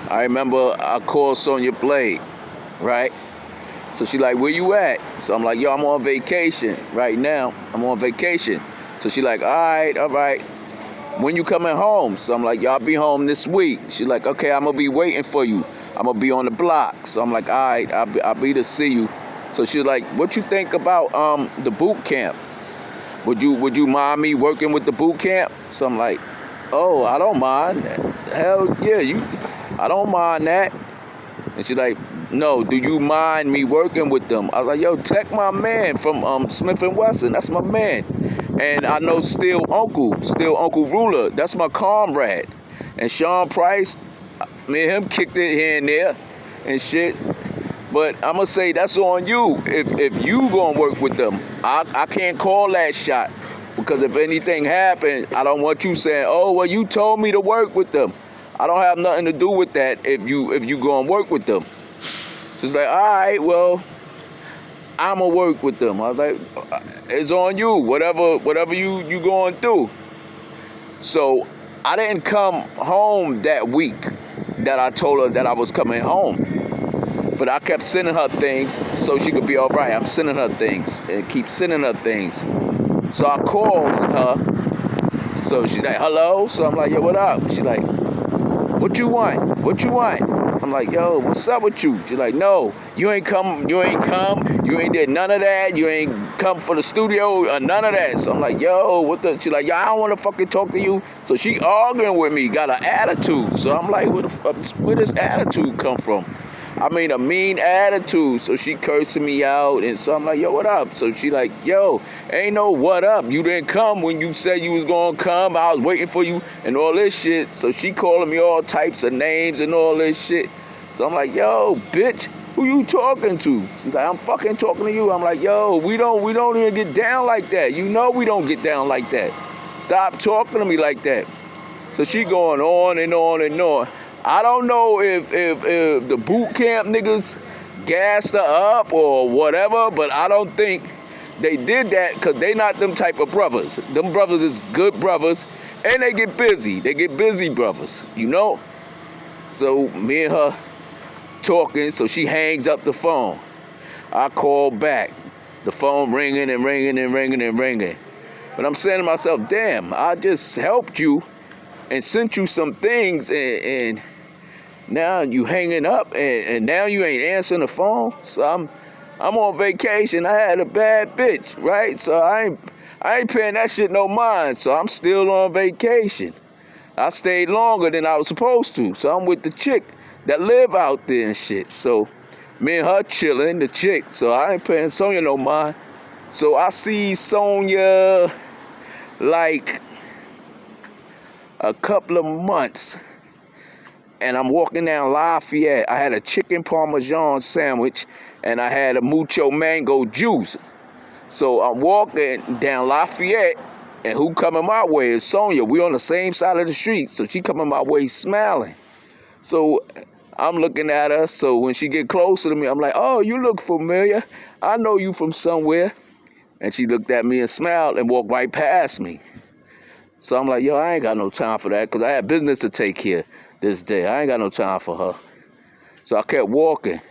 I remember I called Sonya Blade, right? So she like, where you at? So I'm like, yo, I'm on vacation right now. I'm on vacation. So she like, all right. When you coming home? So I'm like, yo, I'll be home this week. She like, okay, I'm gonna be waiting for you. I'm gonna be on the block. So I'm like, all right, I'll be to see you. So she's like, what you think about the boot camp? Would you mind me working with the boot camp? So I'm like, oh, I don't mind. Hell yeah, I don't mind that. And she's like, no, do you mind me working with them? I was like, yo, check my man from Smith & Wesson. That's my man. And I know Still Uncle Ruler. That's my comrade. And Sean Price, me and him kicked it here and there and shit. But I'm going to say that's on you. If you going to work with them, I can't call that shot. Because if anything happens, I don't want you saying, oh, well, you told me to work with them. I don't have nothing to do with that if you go and work with them. So it's like, all right, well, I'm going to work with them. I was like, it's on you, whatever you going through. So I didn't come home that week that I told her that I was coming home. But I kept sending her things so she could be all right. I'm sending her things and keep sending her things. So I called her. So she's like, hello? So I'm like, yo, what up? She's like, what you want? What you want? I'm like, yo, what's up with you? She's like, no, you ain't come, you ain't did none of that, you ain't come for the studio or none of that. So I'm like, yo, what the? She's like, yo, I don't want to fucking talk to you. So she arguing with me, got an attitude. So I'm like, where does attitude come from? I mean, a mean attitude. So she cursing me out. And so I'm like, yo, what up? So she like, yo, ain't no what up. You didn't come when you said you was going to come. I was waiting for you and all this shit. So she calling me all types of names and all this shit. So I'm like, yo, bitch, who you talking to? She's like, I'm fucking talking to you. I'm like, yo, we don't even get down like that. You know we don't get down like that. Stop talking to me like that. So she going on and on and on. I don't know if the boot camp niggas gassed her up or whatever, but I don't think they did that because they not them type of brothers. Them brothers is good brothers, and they get busy. They get busy brothers, you know? So me and her talking, so she hangs up the phone. I call back. The phone ringing and ringing and ringing and ringing. But I'm saying to myself, damn, I just helped you and sent you some things and now you hanging up and now you ain't answering the phone. So I'm on vacation. I had a bad bitch, right? So I ain't paying that shit no mind. So I'm still on vacation. I stayed longer than I was supposed to. So I'm with the chick that live out there and shit. So me and her chilling, the chick. So I ain't paying Sonya no mind. So I see Sonya like a couple of months. And I'm walking down Lafayette. I had a chicken parmesan sandwich and I had a mucho mango juice. So I'm walking down Lafayette and who coming my way is Sonya. We on the same side of the street. So she coming my way smiling. So I'm looking at her. So when she get closer to me, I'm like, oh, you look familiar. I know you from somewhere. And she looked at me and smiled and walked right past me. So I'm like, yo, I ain't got no time for that because I had business to take care this day. I ain't got no time for her. So I kept walking.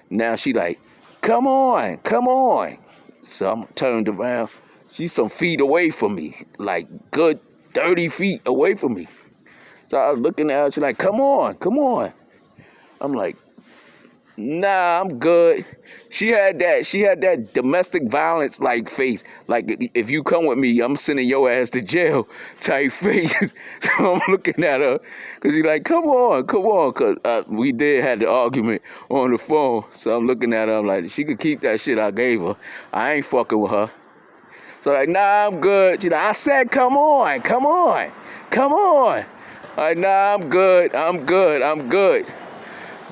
Now she like, come on, come on. So I'm turned around. She's some feet away from me, like good 30 feet away from me. So I was looking at her. She's like, come on, come on. I'm like, nah, I'm good. She had that domestic violence like face. Like if you come with me, I'm sending your ass to jail type face. So I'm looking at her because she's like, come on. Because we did have the argument on the phone. So I'm looking at her. I'm like, she could keep that shit I gave her. I ain't fucking with her. So like, nah, I'm good. She's like, I said, come on. Like, nah, I'm good.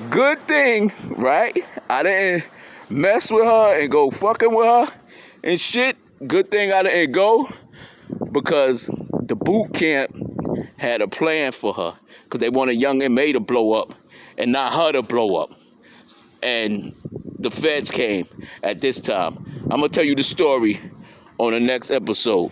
Good thing, right? I didn't mess with her and go fucking with her and shit. Good thing I didn't go because the boot camp had a plan for her because they wanted young May to blow up and not her to blow up. And the feds came at this time. I'm going to tell you the story on the next episode.